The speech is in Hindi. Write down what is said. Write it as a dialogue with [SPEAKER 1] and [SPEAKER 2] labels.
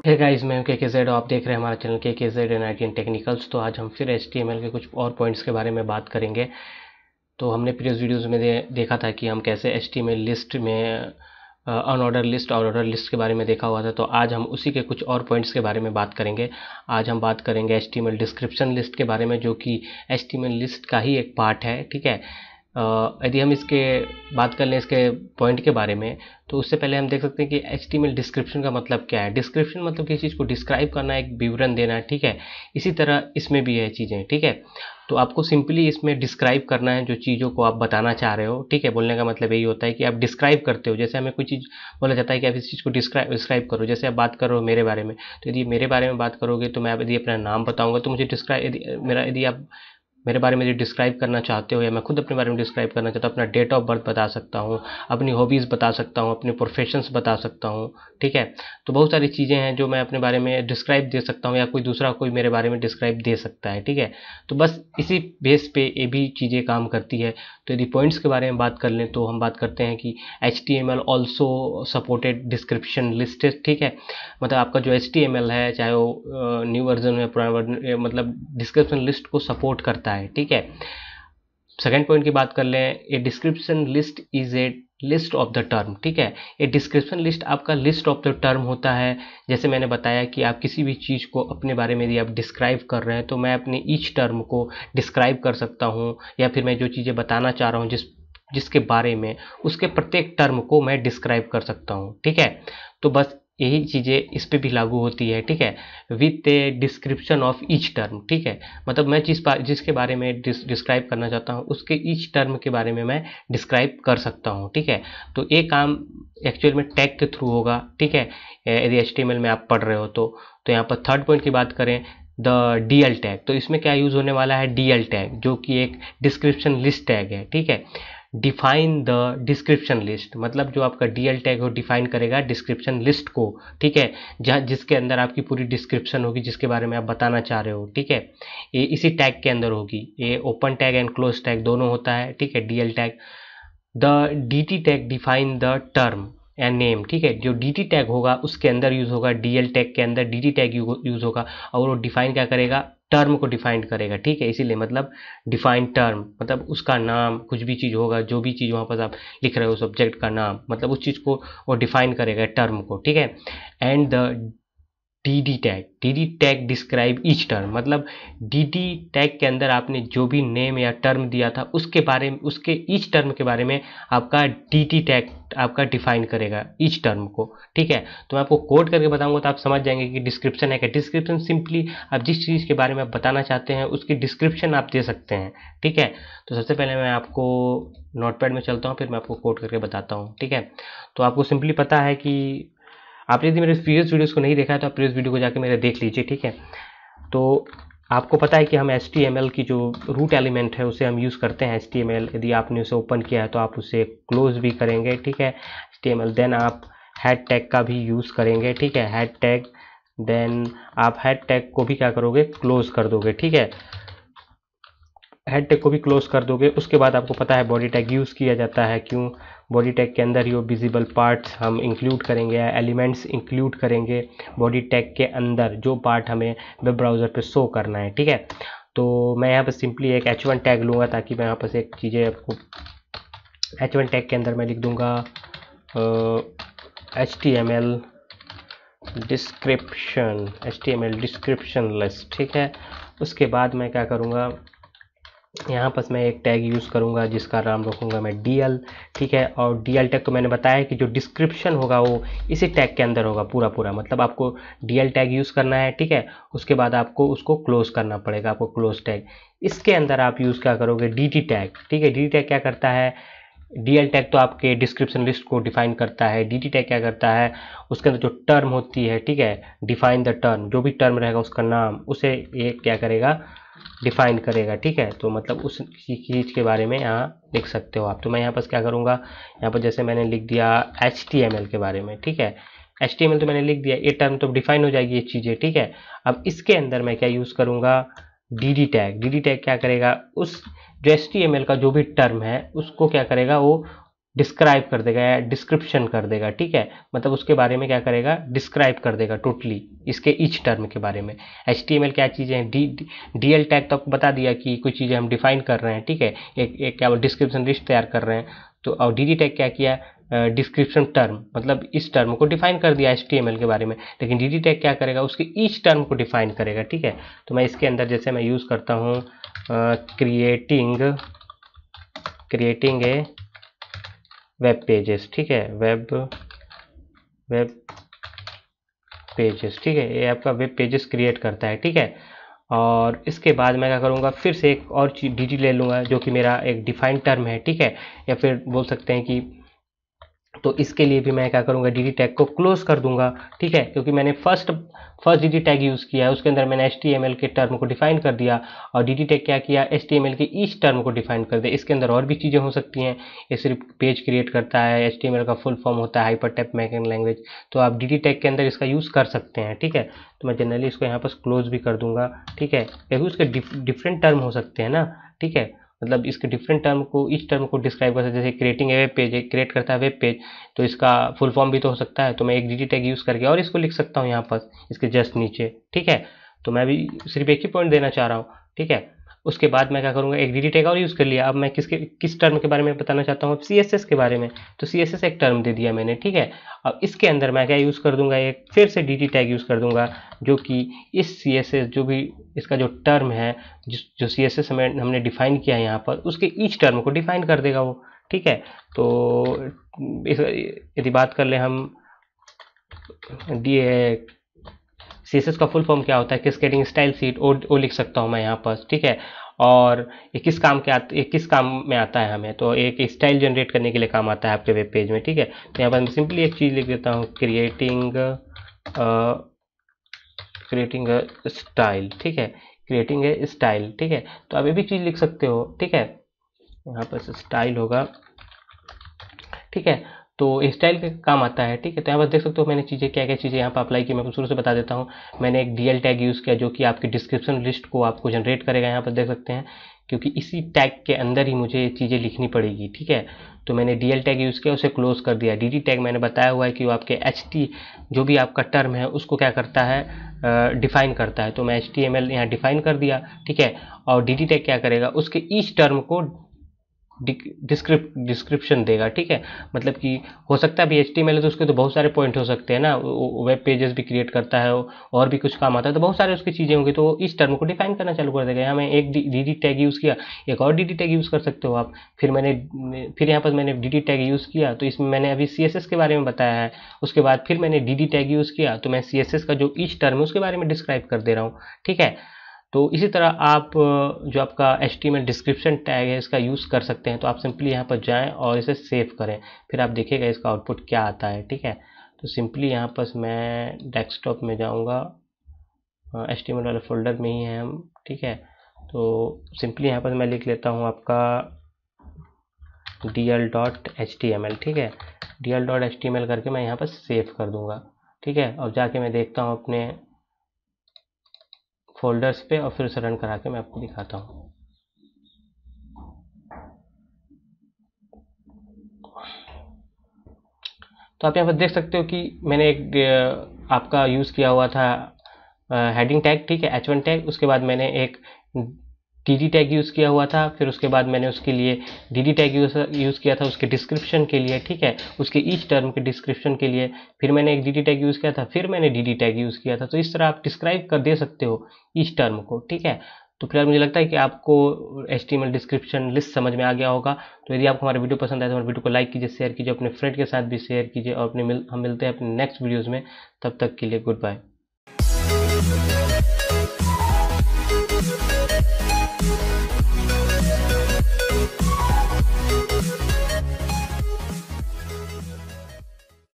[SPEAKER 1] हे गाइस, मैं के जेड, आप देख रहे हैं हमारा चैनल के जेड एंड IT टेक्निकल्स। तो आज हम फिर HTML के कुछ और पॉइंट्स के बारे में बात करेंगे। तो हमने प्रीवियस वीडियोस में देखा था कि हम कैसे HTML लिस्ट में अनऑर्डर लिस्ट और ऑर्डर लिस्ट के बारे में देखा हुआ था। तो आज हम उसी के कुछ और पॉइंट्स के बारे में बात करेंगे। आज हम बात करेंगे HTML डिस्क्रिप्शन लिस्ट के बारे में, जो कि HTML लिस्ट का ही एक पार्ट है। ठीक है, यदि हम इसके बात कर लें इसके पॉइंट के बारे में, तो उससे पहले हम देख सकते हैं कि HTML डिस्क्रिप्शन का मतलब क्या है। डिस्क्रिप्शन मतलब किसी चीज़ को डिस्क्राइब करना, एक विवरण देना। ठीक है, इसी तरह इसमें भी है चीज़ें। ठीक है, तो आपको सिंपली इसमें डिस्क्राइब करना है जो चीज़ों को आप बताना चाह रहे हो। ठीक है, बोलने का मतलब यही होता है कि आप डिस्क्राइब करते हो। जैसे हमें कोई चीज़ बोला जाता है कि आप इस चीज़ को डिस्क्राइब करो। जैसे आप बात करो मेरे बारे में, तो यदि मेरे बारे में बात करोगे तो मैं यदि अपना नाम बताऊंगा तो मुझे यदि आप मेरे बारे में जो डिस्क्राइब करना चाहते हो, या मैं खुद अपने बारे में डिस्क्राइब करना चाहता हूँ, अपना डेट ऑफ बर्थ बता सकता हूँ, अपनी हॉबीज़ बता सकता हूँ, अपने प्रोफेशंस बता सकता हूँ। ठीक है, तो बहुत सारी चीज़ें हैं जो मैं अपने बारे में डिस्क्राइब दे सकता हूँ, या कोई दूसरा कोई मेरे बारे में डिस्क्राइब दे सकता है। ठीक है, तो बस इसी बेस पे ये भी चीज़ें काम करती है। तो यदि पॉइंट्स के बारे में बात कर लें तो हम बात करते हैं कि HTML also supported description list. ठीक है, मतलब आपका जो HTML है, चाहे वो न्यू वर्जन में पुराना वर्जन, मतलब डिस्क्रिप्शन लिस्ट को सपोर्ट करता है। ठीक है, सेकेंड पॉइंट की बात कर लें, a description list is a list of the term. ठीक है, ये डिस्क्रिप्शन लिस्ट आपका लिस्ट ऑफ द टर्म होता है। जैसे मैंने बताया कि आप किसी भी चीज़ को अपने बारे में यदि आप डिस्क्राइब कर रहे हैं, तो मैं अपने ईच टर्म को डिस्क्राइब कर सकता हूँ, या फिर मैं जो चीज़ें बताना चाह रहा हूँ जिसके बारे में, उसके प्रत्येक टर्म को मैं डिस्क्राइब कर सकता हूँ। ठीक है, तो बस यही चीज़ें इस पे भी लागू होती है। ठीक है, with a description of each term. ठीक है, मतलब मैं जिसके बारे में डिस्क्राइब करना चाहता हूँ, उसके ईच टर्म के बारे में मैं डिस्क्राइब कर सकता हूँ। ठीक है, तो ये काम एक्चुअल में टैग के थ्रू होगा। ठीक है, यदि HTML में आप पढ़ रहे हो तो यहाँ पर थर्ड पॉइंट की बात करें, द DL टैग, तो इसमें क्या यूज़ होने वाला है, DL टैग, जो कि एक डिस्क्रिप्शन लिस्ट टैग है। ठीक है, डिफाइन द डिस्क्रिप्शन लिस्ट, मतलब जो आपका DL टैग हो डिफाइन करेगा डिस्क्रिप्शन लिस्ट को। ठीक है, जहाँ जिसके अंदर आपकी पूरी डिस्क्रिप्शन होगी, जिसके बारे में आप बताना चाह रहे हो। ठीक है, ये इसी टैग के अंदर होगी। ये open tag and close tag दोनों होता है। ठीक है, DL tag. The DT tag define the term and name. ठीक है, जो DT टैग होगा उसके अंदर यूज होगा, DL टैग के अंदर DT टैग यूज होगा, और वो डिफाइन क्या करेगा, टर्म को डिफाइन करेगा। ठीक है, इसीलिए मतलब डिफाइन टर्म, मतलब उसका नाम, कुछ भी चीज़ होगा, जो भी चीज़ वहाँ पर आप लिख रहे हो सब्जेक्ट का नाम, मतलब उस चीज़ को वो डिफाइन करेगा, टर्म को। ठीक है, and the DD tag describe each term, मतलब DD टैग के अंदर आपने जो भी नेम या टर्म दिया था उसके बारे में, उसके ईच टर्म के बारे में आपका DT टैग आपका डिफाइन करेगा ईच टर्म को। ठीक है, तो मैं आपको कोड करके बताऊंगा तो आप समझ जाएंगे कि डिस्क्रिप्शन है क्या। डिस्क्रिप्शन सिंपली आप जिस चीज़ के बारे में आप बताना चाहते हैं उसकी डिस्क्रिप्शन आप दे सकते हैं। ठीक है, तो सबसे पहले मैं आपको नोटपैड में चलता हूँ, फिर मैं आपको कोड करके बताता हूँ। ठीक है, तो आपको सिंपली पता है कि आपने यदि मेरे प्रीवियस वीडियोस को नहीं देखा है तो आप प्रीवियस वीडियो को जाके मेरे देख लीजिए। ठीक है, तो आपको पता है कि हम HTML की जो रूट एलिमेंट है उसे हम यूज़ करते हैं। HTML यदि आपने उसे ओपन किया है तो आप उसे क्लोज भी करेंगे। ठीक है, HTML देन आप हेड टैग का भी यूज़ करेंगे। ठीक है, हेड टैग, देन आप हेड टैग को भी क्या करोगे, क्लोज कर दोगे। ठीक है, हेड टैग को भी क्लोज कर दोगे। उसके बाद आपको पता है बॉडी टैग यूज़ किया जाता है। क्यों, बॉडी टैग के अंदर ही वो विजिबल पार्ट्स हम इंक्लूड करेंगे, एलिमेंट्स इंक्लूड करेंगे बॉडी टैग के अंदर, जो पार्ट हमें वेब ब्राउज़र पे शो करना है। ठीक है, तो मैं यहाँ पर सिंपली एक H1 टैग लूँगा, ताकि मैं यहाँ पर से एक चीज़ें आपको H1 टैग के अंदर मैं लिख दूँगा HTML डिस्क्रिप्शन लिस्ट। ठीक है, उसके बाद मैं क्या करूँगा, यहाँ पर मैं एक टैग यूज़ करूँगा जिसका नाम रखूँगा मैं DL। ठीक है, और DL टैग को मैंने बताया कि जो डिस्क्रिप्शन होगा वो इसी टैग के अंदर होगा पूरा, मतलब आपको DL टैग यूज़ करना है। ठीक है, उसके बाद आपको उसको क्लोज करना पड़ेगा, आपको क्लोज टैग। इसके अंदर आप यूज़ क्या करोगे, DT टैग। ठीक है, DT टैग क्या करता है, DL टैग तो आपके डिस्क्रिप्शन लिस्ट को डिफाइन करता है। DT टैग क्या करता है, उसके अंदर जो टर्म होती है, ठीक है, डिफाइन द टर्म, जो भी टर्म रहेगा उसका नाम, उसे ये क्या करेगा, डिफाइन करेगा। ठीक है, तो मतलब उस चीज़ के बारे में यहाँ लिख सकते हो आप। तो मैं यहाँ पर क्या करूँगा, यहाँ पर जैसे मैंने लिख दिया HTML के बारे में। ठीक है, HTML तो मैंने लिख दिया, ये टर्म तो डिफाइन हो जाएगी ये चीज़ें। ठीक है, अब इसके अंदर मैं क्या यूज़ करूँगा, DD टैग। DD टैग क्या करेगा, उस जो HTML का जो भी टर्म है उसको क्या करेगा, वो डिस्क्राइब कर देगा या डिस्क्रिप्शन कर देगा, ठीक है। मतलब उसके बारे में क्या करेगा, डिस्क्राइब कर देगा टोटली इसके ईच टर्म के बारे में। HTML क्या चीज़ें हैं, DL टैग तो आपको बता दिया कि कुछ चीज़ें हम डिफाइन कर रहे हैं, ठीक है, एक क्या डिस्क्रिप्शन लिस्ट तैयार कर रहे हैं। तो और DD टैग क्या किया, डिस्क्रिप्शन टर्म, मतलब इस टर्म को डिफाइन कर दिया HTML के बारे में। लेकिन DD टैग क्या करेगा, उसके ईच टर्म को डिफाइन करेगा, ठीक है। तो मैं इसके अंदर जैसे मैं यूज़ करता हूँ क्रिएटिंग ए वेब पेजेस, ठीक है, वेब पेजेस, ठीक है, ये आपका वेब पेजेस क्रिएट करता है, ठीक है। और इसके बाद मैं क्या करूँगा, फिर से एक और चीज DD ले लूँगा जो कि मेरा एक डिफाइंड टर्म है, ठीक है, या फिर बोल सकते हैं कि, तो इसके लिए भी मैं क्या करूँगा, DD टैग को क्लोज कर दूंगा, ठीक है, क्योंकि मैंने फर्स्ट DD टैग यूज़ किया है, उसके अंदर मैंने HTML के टर्म को डिफाइन कर दिया, और DD टैग क्या किया, HTML के ईच टर्म को डिफाइन कर दिया। इसके अंदर और भी चीज़ें हो सकती हैं, ये सिर्फ पेज क्रिएट करता है, HTML का फुल फॉर्म होता है हाइपर टेक्स्ट मैकेनिक लैंग्वेज, तो आप DD टैग के अंदर इसका यूज़ कर सकते हैं, ठीक है। तो मैं जनरली इसको यहाँ पर क्लोज भी कर दूंगा, ठीक है, क्योंकि उसके डिफरेंट टर्म हो सकते हैं ना, ठीक है, मतलब इसके डिफरेंट टर्म को, इस टर्म को डिस्क्राइब कर सकते हैं। जैसे creating a web page, create करता है वेब पेज, तो इसका फुल फॉर्म भी तो हो सकता है। तो मैं एक DD टैग यूज़ करके और इसको लिख सकता हूँ यहाँ पर इसके जस्ट नीचे, ठीक है। तो मैं भी सिर्फ एक ही पॉइंट देना चाह रहा हूँ, ठीक है। उसके बाद मैं क्या करूँगा, एक DD टैग और यूज़ कर लिया। अब मैं किस टर्म के बारे में बताना चाहता हूँ, CSS के बारे में। तो CSS एक टर्म दे दिया मैंने, ठीक है। अब इसके अंदर मैं क्या यूज़ कर दूंगा, एक फिर से DD टैग यूज़ कर दूंगा, जो कि इस CSS जो भी इसका जो टर्म है, जो CSS हमने डिफाइन किया है यहाँ पर, उसके ईच टर्म को डिफाइन कर देगा वो, ठीक है। तो यदि बात कर ले हम CSS का फुल फॉर्म क्या होता है, कैस्केडिंग स्टाइल शीट, वो लिख सकता हूँ मैं यहाँ पर, ठीक है। और ये किस काम में आता है हमें, तो एक स्टाइल जनरेट करने के लिए काम आता है आपके वेब पेज में, ठीक है। तो यहाँ पर मैं सिंपली एक चीज़ लिख देता हूँ, क्रिएटिंग स्टाइल, ठीक है, क्रिएटिंग ए स्टाइल, ठीक है। तो आप ये भी चीज़ लिख सकते हो, ठीक है, यहाँ पर स्टाइल होगा, ठीक है। तो स्टाइल के काम आता है, ठीक है। तो यहाँ पर देख सकते हो मैंने क्या क्या चीज़ें यहाँ पर अप्लाई की, मैं आपको शुरू से बता देता हूँ। मैंने एक DL टैग यूज़ किया जो कि आपकी डिस्क्रिप्शन लिस्ट को आपको जनरेट करेगा, यहाँ पर देख सकते हैं, क्योंकि इसी टैग के अंदर ही मुझे ये चीज़ें लिखनी पड़ेगी, ठीक है। तो मैंने DL टैग यूज़ किया, उसे क्लोज कर दिया। DD टैग मैंने बताया हुआ है कि वो आपके जो भी आपका टर्म है उसको क्या करता है, डिफाइन करता है। तो मैं HTML यहाँ डिफाइन कर दिया, ठीक है। और DD टैग क्या करेगा, उसके ईच टर्म को डिस्क्रिप्शन देगा, ठीक है। मतलब कि हो सकता है अभी HTML है तो उसके तो बहुत सारे पॉइंट हो सकते हैं ना, वेब पेजेस भी क्रिएट करता है और भी कुछ काम आता है, तो बहुत सारे उसकी चीज़ें होंगी, तो इस टर्म को डिफाइन करना चालू कर देगा। यहाँ मैं एक DD टैग यूज़ किया, एक और DD टैग यूज़ कर सकते हो आप। फिर यहाँ पर मैंने DD टैग यूज़ किया, तो इसमें मैंने अभी CSS के बारे में बताया है। उसके बाद फिर मैंने DD टैग यूज़ किया, तो मैं CSS का जो ईच टर्म है उसके बारे में डिस्क्राइब कर दे रहा हूँ, ठीक है। तो इसी तरह आप जो आपका HTML डिस्क्रिप्शन टैग है इसका यूज़ कर सकते हैं। तो आप सिंपली यहाँ पर जाएं और इसे सेव करें, फिर आप देखिएगा इसका आउटपुट क्या आता है, ठीक है। तो सिंपली यहाँ पर मैं डेस्कटॉप में जाऊँगा, HTML वाले फोल्डर में ही है हम, ठीक है। तो सिंपली यहाँ पर मैं लिख लेता हूँ आपका dl.html, ठीक है, dl.html करके मैं यहाँ पर सेव कर दूँगा, ठीक है। और जाके मैं देखता हूँ अपने फोल्डर्स पे और फिर उसे रन करा के मैं आपको दिखाता हूँ। तो आप यहाँ पर देख सकते हो कि मैंने एक आपका यूज़ किया हुआ था हेडिंग टैग, ठीक है, H1 टैग। उसके बाद मैंने एक DD टैग यूज़ किया हुआ था, फिर उसके बाद मैंने उसके लिए DD टैग यूज़ किया था उसके डिस्क्रिप्शन के लिए, ठीक है, उसके ईच टर्म के डिस्क्रिप्शन के लिए। फिर मैंने एक DD टैग यूज़ किया था, फिर मैंने DD टैग यूज़ किया था। तो इस तरह आप डिस्क्राइब कर दे सकते हो ईच टर्म को, ठीक है। तो फिलहाल मुझे लगता है कि आपको HTML डिस्क्रिप्शन लिस्ट समझ में आ गया होगा। तो यदि आपको हमारा वीडियो पसंद आए तो हमारे वीडियो को लाइक कीजिए, शेयर कीजिए, अपने फ्रेंड के साथ भी शेयर कीजिए, और हम मिलते हैं अपने नेक्स्ट वीडियोज़ में। तब तक के लिए गुड बाय।